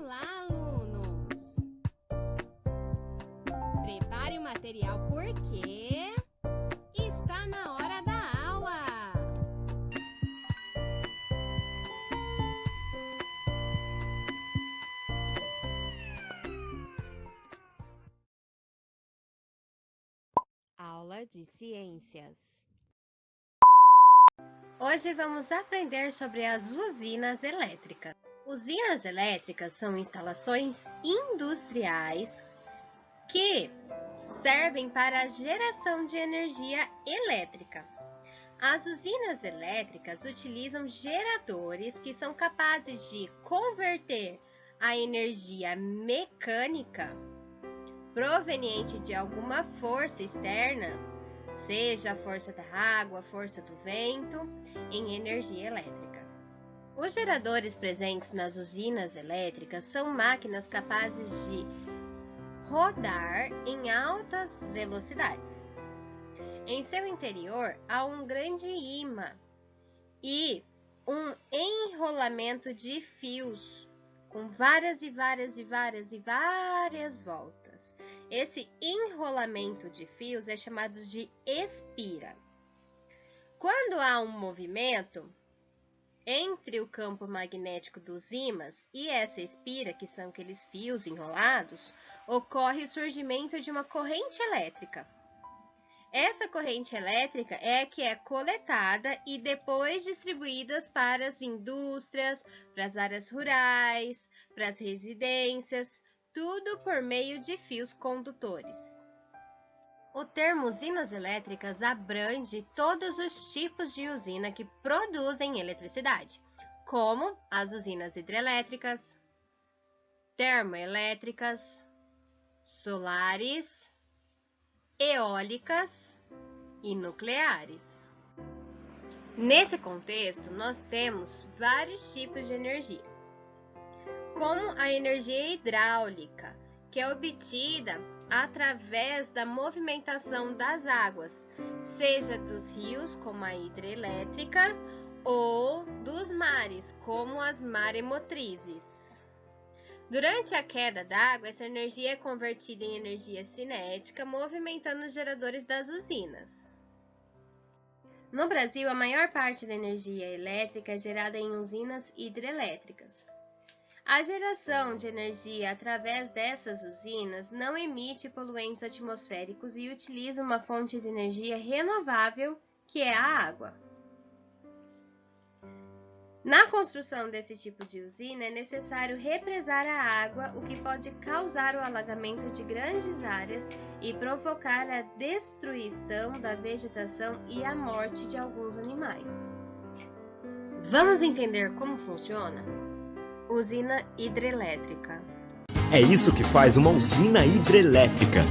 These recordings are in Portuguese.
Olá, alunos! Prepare o material porque está na hora da aula! Aula de Ciências. Hoje vamos aprender sobre as usinas elétricas. Usinas elétricas são instalações industriais que servem para a geração de energia elétrica. As usinas elétricas utilizam geradores que são capazes de converter a energia mecânica proveniente de alguma força externa, seja a força da água, a força do vento, em energia elétrica. Os geradores presentes nas usinas elétricas são máquinas capazes de rodar em altas velocidades. Em seu interior há um grande ímã e um enrolamento de fios com várias voltas. Esse enrolamento de fios é chamado de espira. Quando há um movimento entre o campo magnético dos ímãs e essa espira, que são aqueles fios enrolados, ocorre o surgimento de uma corrente elétrica. Essa corrente elétrica é a que é coletada e depois distribuída para as indústrias, para as áreas rurais, para as residências, tudo por meio de fios condutores. O termo usinas elétricas abrange todos os tipos de usina que produzem eletricidade, como as usinas hidrelétricas, termoelétricas, solares, eólicas e nucleares. Nesse contexto, nós temos vários tipos de energia, como a energia hidráulica, que é obtida através da movimentação das águas, seja dos rios, como a hidrelétrica, ou dos mares, como as maremotrizes. Durante a queda d'água, essa energia é convertida em energia cinética, movimentando os geradores das usinas. No Brasil, a maior parte da energia elétrica é gerada em usinas hidrelétricas. A geração de energia através dessas usinas não emite poluentes atmosféricos e utiliza uma fonte de energia renovável, que é a água. Na construção desse tipo de usina, é necessário represar a água, o que pode causar o alagamento de grandes áreas e provocar a destruição da vegetação e a morte de alguns animais. Vamos entender como funciona? Usina hidrelétrica. É isso que faz uma usina hidrelétrica.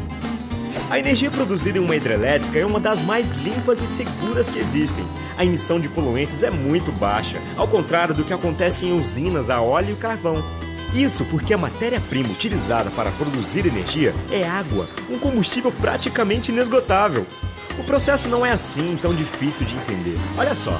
A energia produzida em uma hidrelétrica é uma das mais limpas e seguras que existem. A emissão de poluentes é muito baixa, ao contrário do que acontece em usinas a óleo e carvão. Isso porque a matéria-prima utilizada para produzir energia é água, um combustível praticamente inesgotável. O processo não é assim tão difícil de entender. Olha só.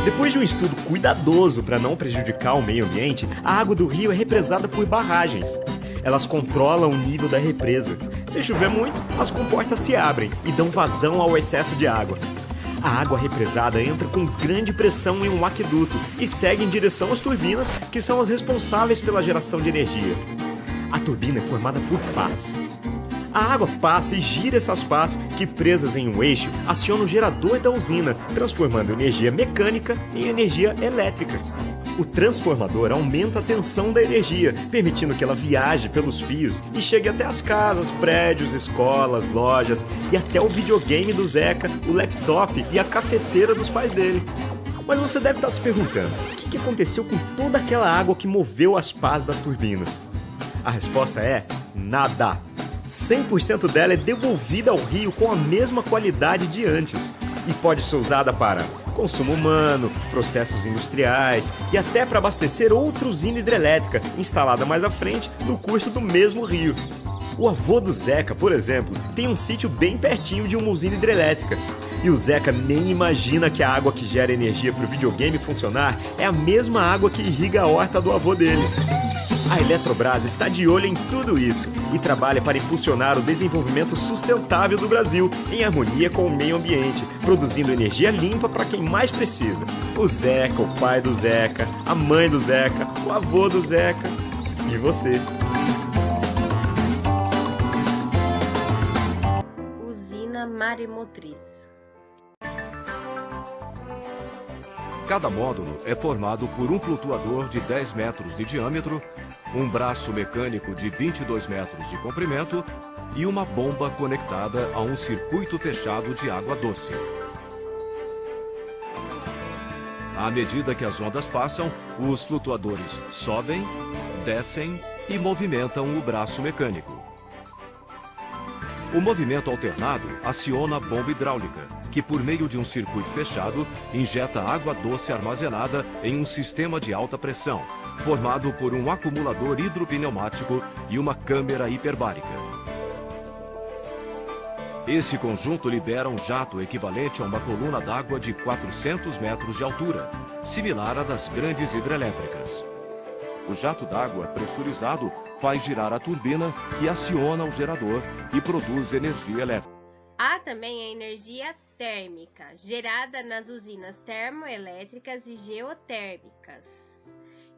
Depois de um estudo cuidadoso para não prejudicar o meio ambiente, a água do rio é represada por barragens. Elas controlam o nível da represa. Se chover muito, as comportas se abrem e dão vazão ao excesso de água. A água represada entra com grande pressão em um aqueduto e segue em direção às turbinas, que são as responsáveis pela geração de energia. A turbina é formada por pás. A água passa e gira essas pás que, presas em um eixo, acionam o gerador da usina, transformando energia mecânica em energia elétrica. O transformador aumenta a tensão da energia, permitindo que ela viaje pelos fios e chegue até as casas, prédios, escolas, lojas e até o videogame do Zeca, o laptop e a cafeteira dos pais dele. Mas você deve estar se perguntando, o que aconteceu com toda aquela água que moveu as pás das turbinas? A resposta é nada. 100% dela é devolvida ao rio com a mesma qualidade de antes e pode ser usada para consumo humano, processos industriais e até para abastecer outra usina hidrelétrica instalada mais à frente no curso do mesmo rio. O avô do Zeca, por exemplo, tem um sítio bem pertinho de uma usina hidrelétrica. E o Zeca nem imagina que a água que gera energia para o videogame funcionar é a mesma água que irriga a horta do avô dele. A Eletrobras está de olho em tudo isso e trabalha para impulsionar o desenvolvimento sustentável do Brasil, em harmonia com o meio ambiente, produzindo energia limpa para quem mais precisa. O Zeca, o pai do Zeca, a mãe do Zeca, o avô do Zeca e você. Usina maremotriz. Cada módulo é formado por um flutuador de 10 metros de diâmetro, um braço mecânico de 22 metros de comprimento e uma bomba conectada a um circuito fechado de água doce. À medida que as ondas passam, os flutuadores sobem, descem e movimentam o braço mecânico. O movimento alternado aciona a bomba hidráulica, que por meio de um circuito fechado, injeta água doce armazenada em um sistema de alta pressão, formado por um acumulador hidropneumático e uma câmara hiperbárica. Esse conjunto libera um jato equivalente a uma coluna d'água de 400 metros de altura, similar à das grandes hidrelétricas. O jato d'água pressurizado faz girar a turbina que aciona o gerador e produz energia elétrica. Há também a energia térmica, gerada nas usinas termoelétricas e geotérmicas,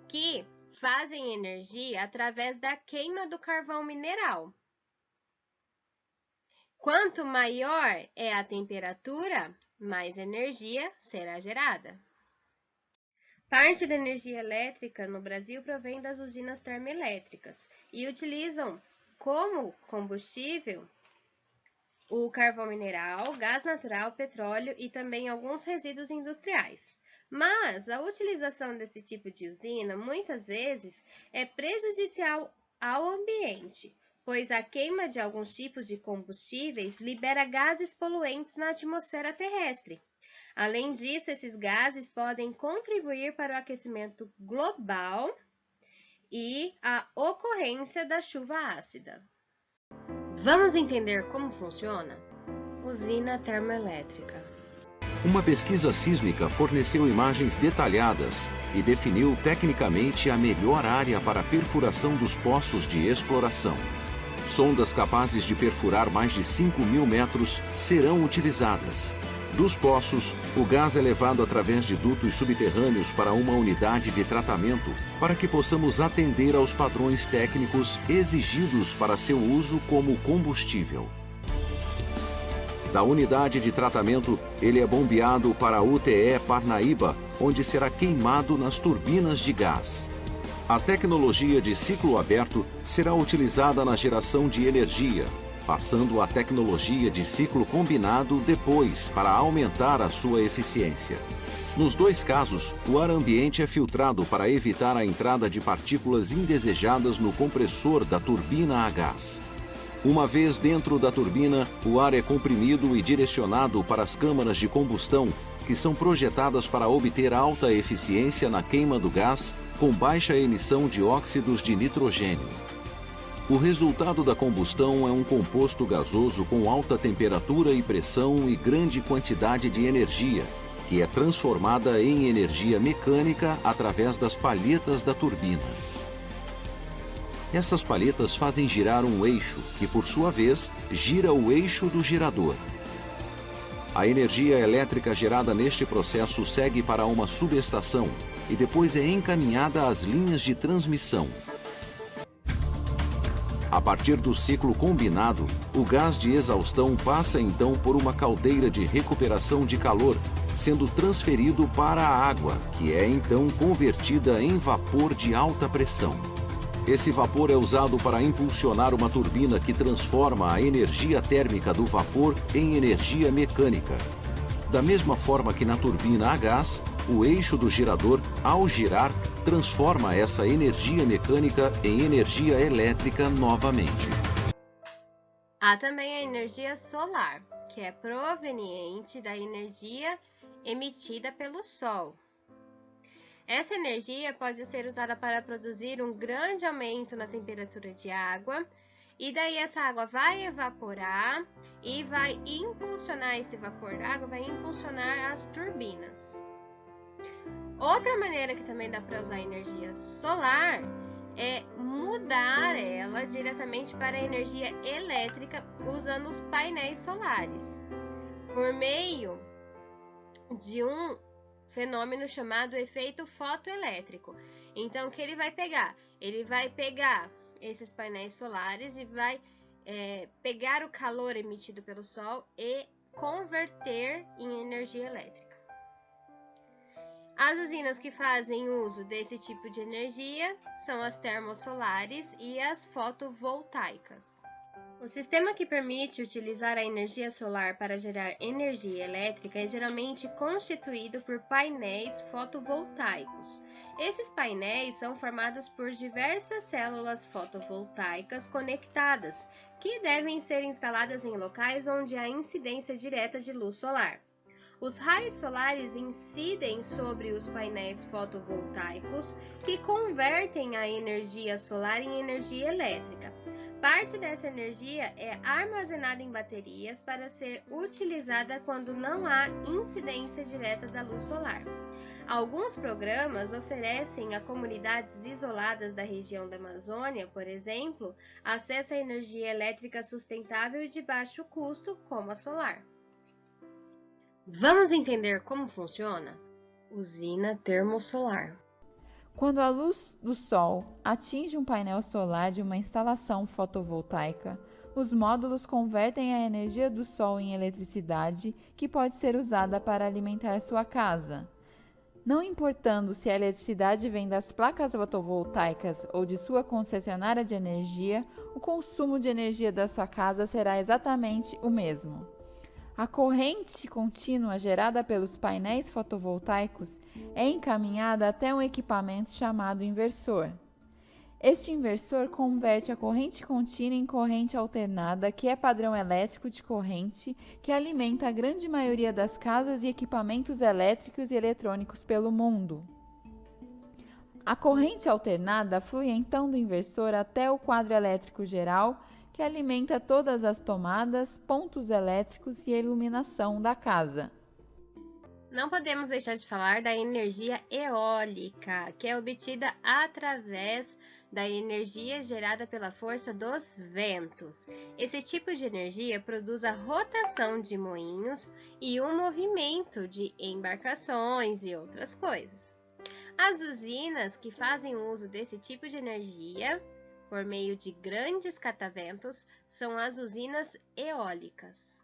que fazem energia através da queima do carvão mineral. Quanto maior é a temperatura, mais energia será gerada. Parte da energia elétrica no Brasil provém das usinas termoelétricas e utilizam como combustível o carvão mineral, gás natural, petróleo e também alguns resíduos industriais. Mas a utilização desse tipo de usina muitas vezes é prejudicial ao ambiente, pois a queima de alguns tipos de combustíveis libera gases poluentes na atmosfera terrestre. Além disso, esses gases podem contribuir para o aquecimento global e a ocorrência da chuva ácida. Vamos entender como funciona? Usina termoelétrica. Uma pesquisa sísmica forneceu imagens detalhadas e definiu tecnicamente a melhor área para a perfuração dos poços de exploração. Sondas capazes de perfurar mais de 5.000 metros serão utilizadas. Dos poços, o gás é levado através de dutos subterrâneos para uma unidade de tratamento para que possamos atender aos padrões técnicos exigidos para seu uso como combustível. Da unidade de tratamento, ele é bombeado para a UTE Parnaíba, onde será queimado nas turbinas de gás. A tecnologia de ciclo aberto será utilizada na geração de energia, passando à tecnologia de ciclo combinado depois para aumentar a sua eficiência. Nos dois casos, o ar ambiente é filtrado para evitar a entrada de partículas indesejadas no compressor da turbina a gás. Uma vez dentro da turbina, o ar é comprimido e direcionado para as câmaras de combustão, que são projetadas para obter alta eficiência na queima do gás com baixa emissão de óxidos de nitrogênio. O resultado da combustão é um composto gasoso com alta temperatura e pressão e grande quantidade de energia, que é transformada em energia mecânica através das palhetas da turbina. Essas palhetas fazem girar um eixo, que por sua vez gira o eixo do gerador. A energia elétrica gerada neste processo segue para uma subestação e depois é encaminhada às linhas de transmissão. A partir do ciclo combinado, o gás de exaustão passa então por uma caldeira de recuperação de calor, sendo transferido para a água, que é então convertida em vapor de alta pressão. Esse vapor é usado para impulsionar uma turbina que transforma a energia térmica do vapor em energia mecânica. Da mesma forma que na turbina a gás, o eixo do gerador, ao girar, transforma essa energia mecânica em energia elétrica novamente. Há também a energia solar, que é proveniente da energia emitida pelo Sol. Essa energia pode ser usada para produzir um grande aumento na temperatura de água, e daí essa água vai evaporar e vai impulsionar esse vapor d'água, vai impulsionar as turbinas. Outra maneira que também dá para usar energia solar é mudar ela diretamente para a energia elétrica usando os painéis solares, por meio de um fenômeno chamado efeito fotoelétrico. Então, o que ele vai pegar? Ele vai pegar esses painéis solares e vai pegar o calor emitido pelo Sol e converter em energia elétrica. As usinas que fazem uso desse tipo de energia são as termossolares e as fotovoltaicas. O sistema que permite utilizar a energia solar para gerar energia elétrica é geralmente constituído por painéis fotovoltaicos. Esses painéis são formados por diversas células fotovoltaicas conectadas, que devem ser instaladas em locais onde há incidência direta de luz solar. Os raios solares incidem sobre os painéis fotovoltaicos, que convertem a energia solar em energia elétrica. Parte dessa energia é armazenada em baterias para ser utilizada quando não há incidência direta da luz solar. Alguns programas oferecem a comunidades isoladas da região da Amazônia, por exemplo, acesso à energia elétrica sustentável e de baixo custo, como a solar. Vamos entender como funciona? Usina termosolar. Quando a luz do Sol atinge um painel solar de uma instalação fotovoltaica, os módulos convertem a energia do Sol em eletricidade que pode ser usada para alimentar sua casa. Não importando se a eletricidade vem das placas fotovoltaicas ou de sua concessionária de energia, o consumo de energia da sua casa será exatamente o mesmo. A corrente contínua gerada pelos painéis fotovoltaicos é encaminhada até um equipamento chamado inversor. Este inversor converte a corrente contínua em corrente alternada, que é padrão elétrico de corrente que alimenta a grande maioria das casas e equipamentos elétricos e eletrônicos pelo mundo. A corrente alternada flui então do inversor até o quadro elétrico geral, que alimenta todas as tomadas, pontos elétricos e a iluminação da casa. Não podemos deixar de falar da energia eólica, que é obtida através da energia gerada pela força dos ventos. Esse tipo de energia produz a rotação de moinhos e o movimento de embarcações e outras coisas. As usinas que fazem uso desse tipo de energia por meio de grandes cataventos são as usinas eólicas.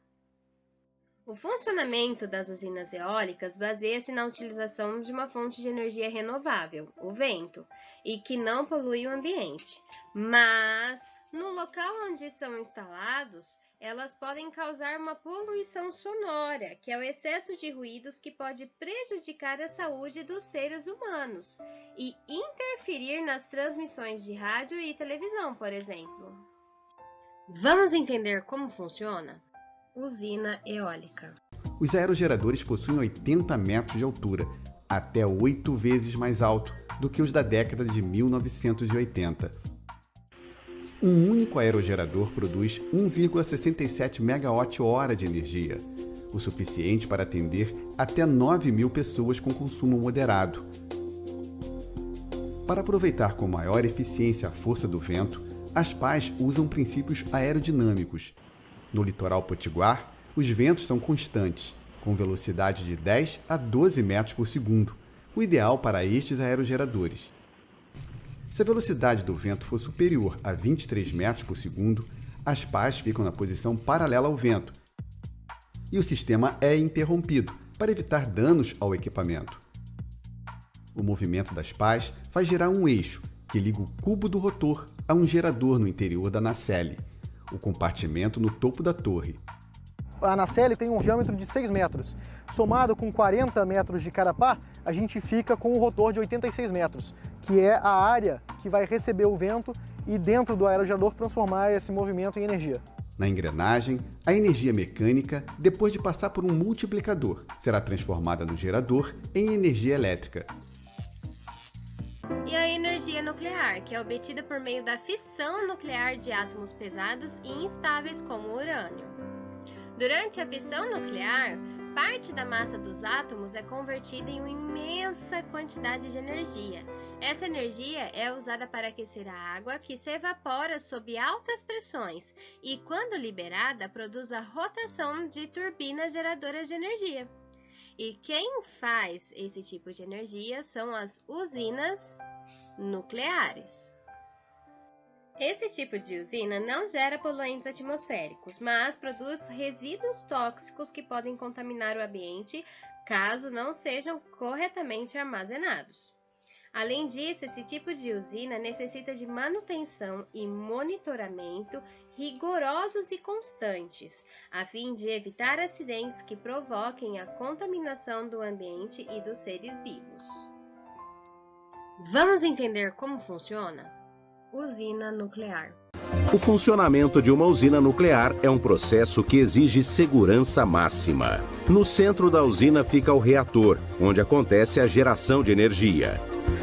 O funcionamento das usinas eólicas baseia-se na utilização de uma fonte de energia renovável, o vento, e que não polui o ambiente. Mas, no local onde são instalados, elas podem causar uma poluição sonora, que é o excesso de ruídos que pode prejudicar a saúde dos seres humanos e interferir nas transmissões de rádio e televisão, por exemplo. Vamos entender como funciona? Usina eólica. Os aerogeradores possuem 80 metros de altura, até 8 vezes mais alto do que os da década de 1980. Um único aerogerador produz 1,67 megawatt-hora de energia, o suficiente para atender até 9.000 pessoas com consumo moderado. Para aproveitar com maior eficiência a força do vento, as pás usam princípios aerodinâmicos. No litoral potiguar, os ventos são constantes, com velocidade de 10 a 12 metros por segundo, o ideal para estes aerogeradores. Se a velocidade do vento for superior a 23 metros por segundo, as pás ficam na posição paralela ao vento e o sistema é interrompido para evitar danos ao equipamento. O movimento das pás faz girar um eixo que liga o cubo do rotor a um gerador no interior da nacelle, o compartimento no topo da torre. A nacelle tem um diâmetro de 6 metros. Somado com 40 metros de carapá, a gente fica com um rotor de 86 metros, que é a área que vai receber o vento e dentro do aerogerador transformar esse movimento em energia. Na engrenagem, a energia mecânica, depois de passar por um multiplicador, será transformada no gerador em energia elétrica. E a energia nuclear, que é obtida por meio da fissão nuclear de átomos pesados e instáveis como o urânio. Durante a fissão nuclear, Parte da massa dos átomos é convertida em uma imensa quantidade de energia. Essa energia é usada para aquecer a água, que se evapora sob altas pressões e, quando liberada, produz a rotação de turbinas geradoras de energia. E quem faz esse tipo de energia são as usinas nucleares. Esse tipo de usina não gera poluentes atmosféricos, mas produz resíduos tóxicos que podem contaminar o ambiente caso não sejam corretamente armazenados. Além disso, esse tipo de usina necessita de manutenção e monitoramento rigorosos e constantes, a fim de evitar acidentes que provoquem a contaminação do ambiente e dos seres vivos. Vamos entender como funciona? Usina nuclear. O funcionamento de uma usina nuclear é um processo que exige segurança máxima. No centro da usina fica o reator, onde acontece a geração de energia.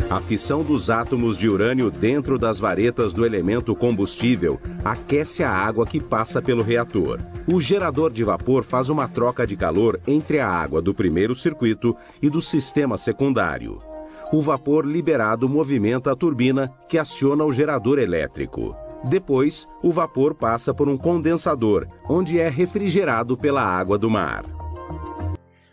A fissão dos átomos de urânio dentro das varetas do elemento combustível aquece a água que passa pelo reator. O gerador de vapor faz uma troca de calor entre a água do primeiro circuito e do sistema secundário. O vapor liberado movimenta a turbina que aciona o gerador elétrico. Depois, o vapor passa por um condensador, onde é refrigerado pela água do mar.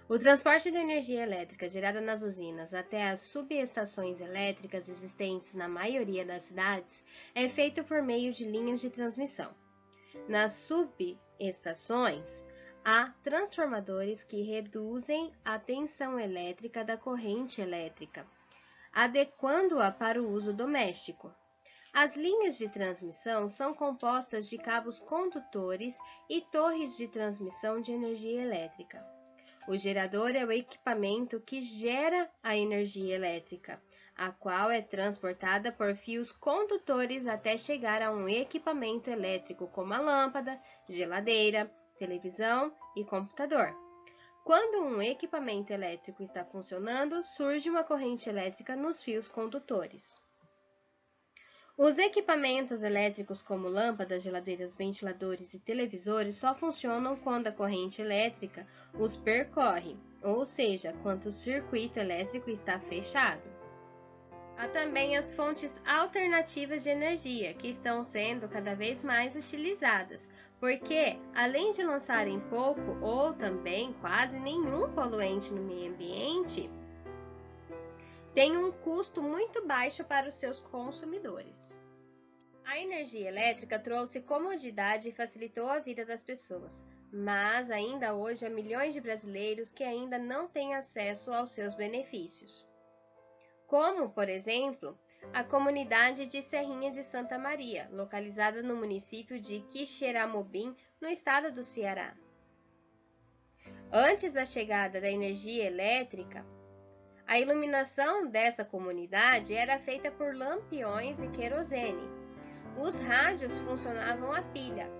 O transporte da energia elétrica gerada nas usinas até as subestações elétricas existentes na maioria das cidades é feito por meio de linhas de transmissão. Nas subestações, há transformadores que reduzem a tensão elétrica da corrente elétrica, adequando-a para o uso doméstico. As linhas de transmissão são compostas de cabos condutores e torres de transmissão de energia elétrica. O gerador é o equipamento que gera a energia elétrica, a qual é transportada por fios condutores até chegar a um equipamento elétrico como a lâmpada, geladeira, televisão e computador. Quando um equipamento elétrico está funcionando, surge uma corrente elétrica nos fios condutores. Os equipamentos elétricos como lâmpadas, geladeiras, ventiladores e televisores só funcionam quando a corrente elétrica os percorre, ou seja, quando o circuito elétrico está fechado. Há também as fontes alternativas de energia, que estão sendo cada vez mais utilizadas, porque, além de lançarem pouco ou também quase nenhum poluente no meio ambiente, tem um custo muito baixo para os seus consumidores. A energia elétrica trouxe comodidade e facilitou a vida das pessoas, mas ainda hoje há milhões de brasileiros que ainda não têm acesso aos seus benefícios. Como, por exemplo, a comunidade de Serrinha de Santa Maria, localizada no município de Quixeramobim, no estado do Ceará. Antes da chegada da energia elétrica, a iluminação dessa comunidade era feita por lampiões e querosene. Os rádios funcionavam a pilha,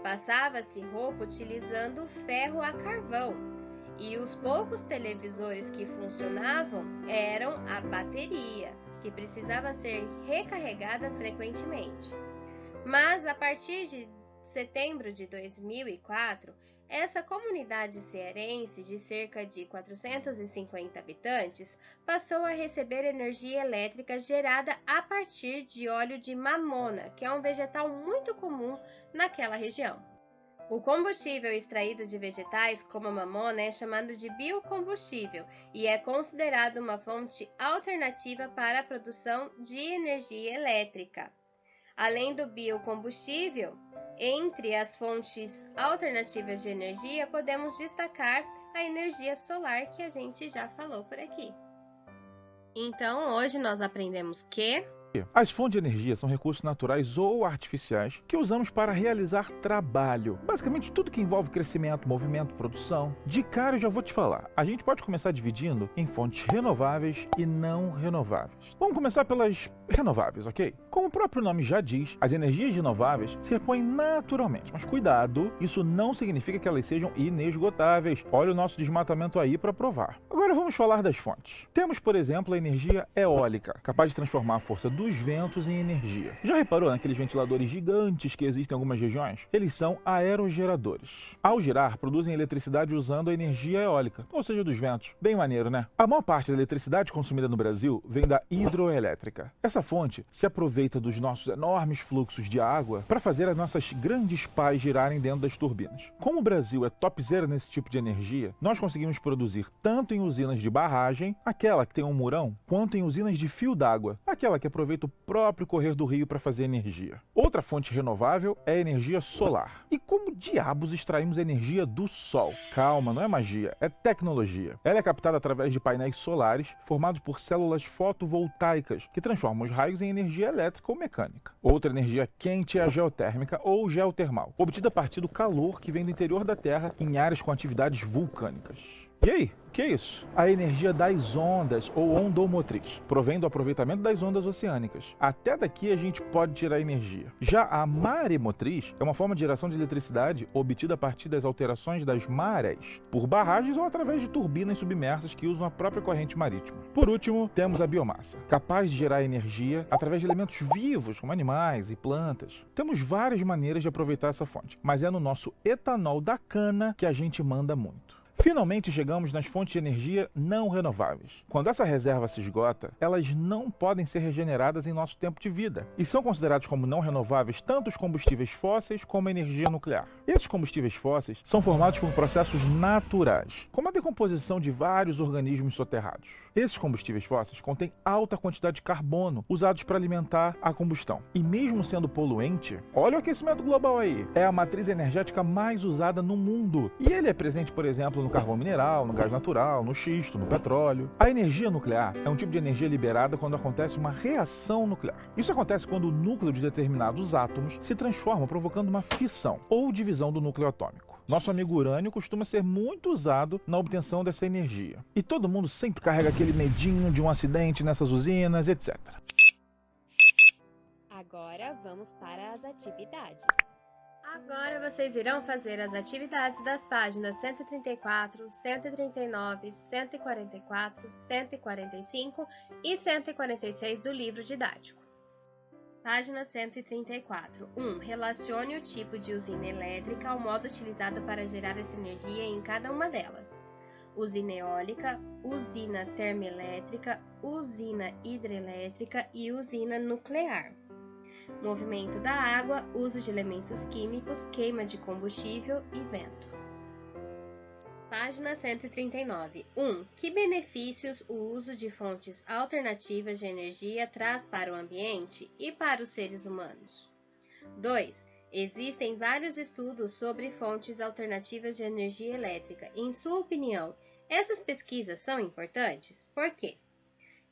passava-se roupa utilizando ferro a carvão, e os poucos televisores que funcionavam eram a bateria, que precisava ser recarregada frequentemente. Mas a partir de setembro de 2004, essa comunidade cearense de cerca de 450 habitantes passou a receber energia elétrica gerada a partir de óleo de mamona, que é um vegetal muito comum naquela região. O combustível extraído de vegetais como a mamona é chamado de biocombustível e é considerado uma fonte alternativa para a produção de energia elétrica. Além do biocombustível, entre as fontes alternativas de energia, podemos destacar a energia solar, que a gente já falou por aqui. Então, hoje nós aprendemos que as fontes de energia são recursos naturais ou artificiais que usamos para realizar trabalho. Basicamente, tudo que envolve crescimento, movimento, produção. De cara, eu já vou te falar. A gente pode começar dividindo em fontes renováveis e não renováveis. Vamos começar pelas renováveis, ok? Como o próprio nome já diz, as energias renováveis se repõem naturalmente, mas cuidado, isso não significa que elas sejam inesgotáveis. Olha o nosso desmatamento aí para provar. Agora vamos falar das fontes. Temos, por exemplo, a energia eólica, capaz de transformar a força dos ventos em energia. Já reparou naqueles ventiladores gigantes que existem em algumas regiões? Eles são aerogeradores. Ao girar, produzem eletricidade usando a energia eólica, ou seja, dos ventos. Bem maneiro, né? A maior parte da eletricidade consumida no Brasil vem da hidroelétrica. Essa fonte se aproveita dos nossos enormes fluxos de água para fazer as nossas grandes pás girarem dentro das turbinas. Como o Brasil é topzera nesse tipo de energia, nós conseguimos produzir tanto em usinas de barragem, aquela que tem um murão, quanto em usinas de fio d'água, aquela que aproveita o próprio correr do rio para fazer energia. Outra fonte renovável é a energia solar. E como diabos extraímos energia do sol? Calma, não é magia, é tecnologia. Ela é captada através de painéis solares formados por células fotovoltaicas que transformam os raios em energia elétrica ou mecânica. Outra energia quente é a geotérmica ou geotermal, obtida a partir do calor que vem do interior da Terra em áreas com atividades vulcânicas. E aí? O que é isso? A energia das ondas, ou ondomotriz, provém do aproveitamento das ondas oceânicas. Até daqui a gente pode tirar energia. Já a maremotriz é uma forma de geração de eletricidade obtida a partir das alterações das marés, por barragens ou através de turbinas submersas que usam a própria corrente marítima. Por último, temos a biomassa, capaz de gerar energia através de elementos vivos, como animais e plantas. Temos várias maneiras de aproveitar essa fonte, mas é no nosso etanol da cana que a gente manda muito. Finalmente chegamos nas fontes de energia não renováveis. Quando essa reserva se esgota, elas não podem ser regeneradas em nosso tempo de vida e são considerados como não renováveis tanto os combustíveis fósseis como a energia nuclear. Esses combustíveis fósseis são formados por processos naturais, como a decomposição de vários organismos soterrados. Esses combustíveis fósseis contêm alta quantidade de carbono usados para alimentar a combustão. E mesmo sendo poluente, olha o aquecimento global aí, é a matriz energética mais usada no mundo. E ele é presente, por exemplo, no carvão mineral, no gás natural, no xisto, no petróleo. A energia nuclear é um tipo de energia liberada quando acontece uma reação nuclear. Isso acontece quando o núcleo de determinados átomos se transforma, provocando uma fissão ou divisão do núcleo atômico. Nosso amigo urânio costuma ser muito usado na obtenção dessa energia. E todo mundo sempre carrega aquele medinho de um acidente nessas usinas, etc. Agora vamos para as atividades. Agora vocês irão fazer as atividades das páginas 134, 139, 144, 145 e 146 do livro didático. Página 134. 1. Relacione o tipo de usina elétrica ao modo utilizado para gerar essa energia em cada uma delas. Usina eólica, usina termoelétrica, usina hidrelétrica e usina nuclear. Movimento da água, uso de elementos químicos, queima de combustível e vento. Página 139. 1. Que benefícios o uso de fontes alternativas de energia traz para o ambiente e para os seres humanos? 2. Existem vários estudos sobre fontes alternativas de energia elétrica. Em sua opinião, essas pesquisas são importantes? Por quê?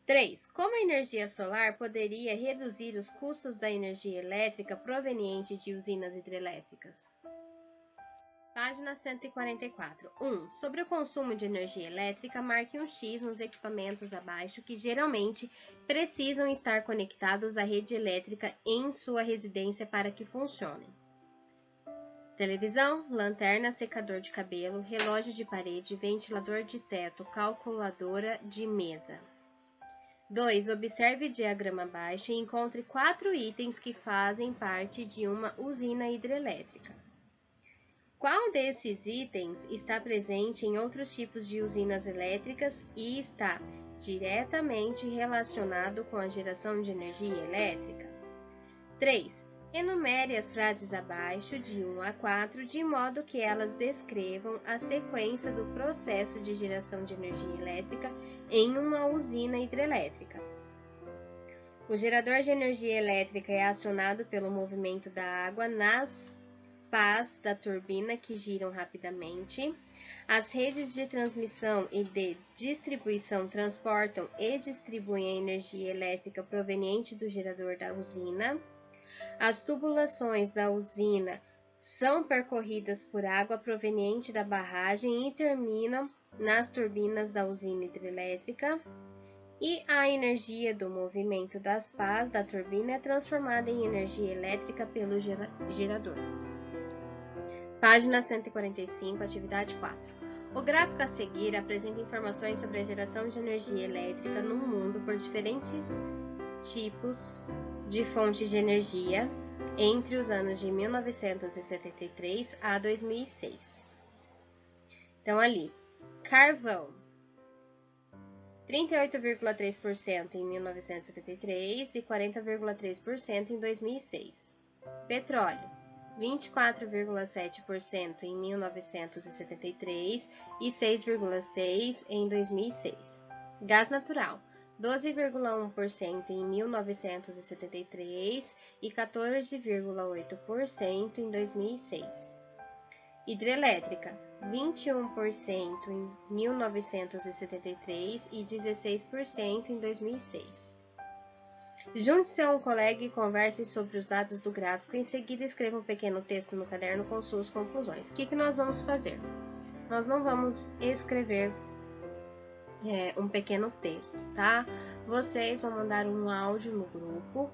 3. Como a energia solar poderia reduzir os custos da energia elétrica proveniente de usinas hidrelétricas? Página 144. 1. Sobre o consumo de energia elétrica, marque um X nos equipamentos abaixo que geralmente precisam estar conectados à rede elétrica em sua residência para que funcionem. Televisão, lanterna, secador de cabelo, relógio de parede, ventilador de teto, calculadora de mesa. 2. Observe o diagrama abaixo e encontre 4 itens que fazem parte de uma usina hidrelétrica. Qual desses itens está presente em outros tipos de usinas elétricas e está diretamente relacionado com a geração de energia elétrica? 3. Enumere as frases abaixo de 1 a 4 de modo que elas descrevam a sequência do processo de geração de energia elétrica em uma usina hidrelétrica. O gerador de energia elétrica é acionado pelo movimento da água nas pás da turbina que giram rapidamente. As redes de transmissão e de distribuição transportam e distribuem a energia elétrica proveniente do gerador da usina. As tubulações da usina são percorridas por água proveniente da barragem e terminam nas turbinas da usina hidrelétrica. E a energia do movimento das pás da turbina é transformada em energia elétrica pelo gerador. Página 145, atividade 4. O gráfico a seguir apresenta informações sobre a geração de energia elétrica no mundo por diferentes tipos de fontes de energia entre os anos de 1973 a 2006. Então, ali, carvão, 38,3% em 1973 e 40,3% em 2006. Petróleo, 24,7% em 1973 e 6,6% em 2006. Gás natural, 12,1% em 1973 e 14,8% em 2006. Hidrelétrica, 21% em 1973 e 16% em 2006. Junte-se a um colega e converse sobre os dados do gráfico. Em seguida, escreva um pequeno texto no caderno com suas conclusões. O que nós vamos fazer? Nós não vamos escrever um pequeno texto, tá? Vocês vão mandar um áudio no grupo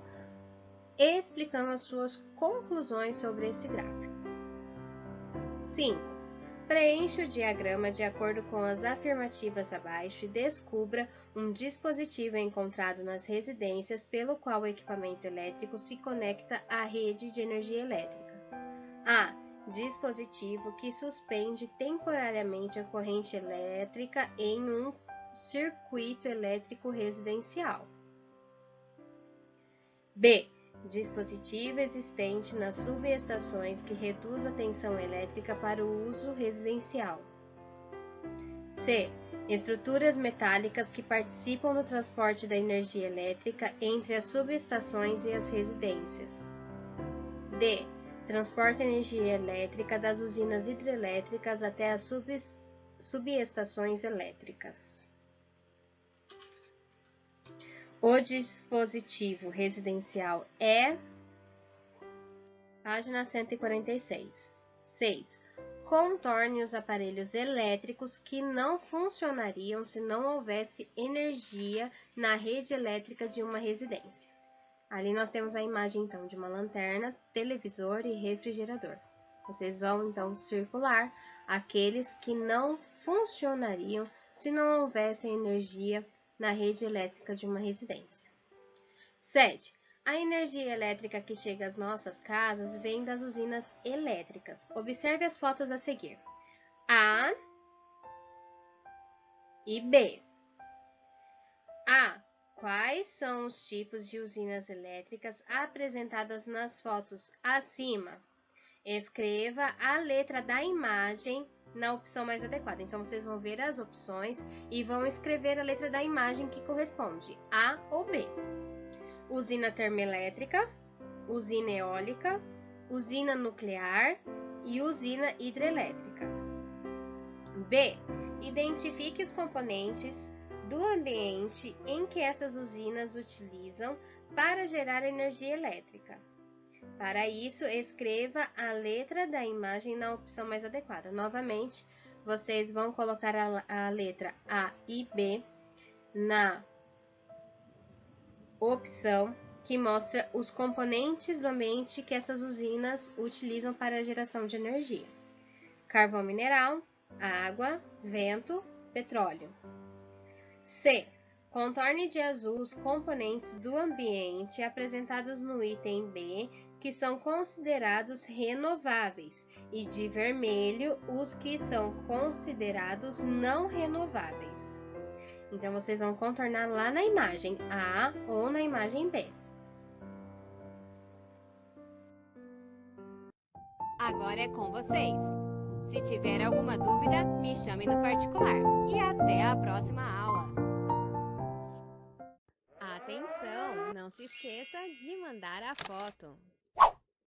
explicando as suas conclusões sobre esse gráfico. 5. Preencha o diagrama de acordo com as afirmativas abaixo e descubra um dispositivo encontrado nas residências pelo qual o equipamento elétrico se conecta à rede de energia elétrica. A. Dispositivo que suspende temporariamente a corrente elétrica em um circuito elétrico residencial. B. Dispositivo existente nas subestações que reduz a tensão elétrica para o uso residencial. C. Estruturas metálicas que participam no transporte da energia elétrica entre as subestações e as residências. D. Transporta energia elétrica das usinas hidrelétricas até as subestações elétricas. O dispositivo residencial é... Página 146. 6. Contorne os aparelhos elétricos que não funcionariam se não houvesse energia na rede elétrica de uma residência. Ali nós temos a imagem, então, de uma lanterna, televisor e refrigerador. Vocês vão, então, circular aqueles que não funcionariam se não houvesse energia na rede elétrica de uma residência. 7. A energia elétrica que chega às nossas casas vem das usinas elétricas. Observe as fotos a seguir. A e B. A. Quais são os tipos de usinas elétricas apresentadas nas fotos acima? Escreva a letra da imagem na opção mais adequada. Então, vocês vão ver as opções e vão escrever a letra da imagem que corresponde, A ou B. Usina termoelétrica, usina eólica, usina nuclear e usina hidrelétrica. B. Identifique os componentes do ambiente em que essas usinas utilizam para gerar energia elétrica. Para isso, escreva a letra da imagem na opção mais adequada. Novamente, vocês vão colocar a letra A e B na opção que mostra os componentes do ambiente que essas usinas utilizam para a geração de energia. Carvão mineral, água, vento, petróleo. C. Contorne de azul os componentes do ambiente apresentados no item B, que são considerados renováveis, e de vermelho os que são considerados não renováveis. Então, vocês vão contornar lá na imagem A ou na imagem B. Agora é com vocês. Se tiver alguma dúvida, me chame no particular. E até a próxima aula. Atenção! Não se esqueça de mandar a foto.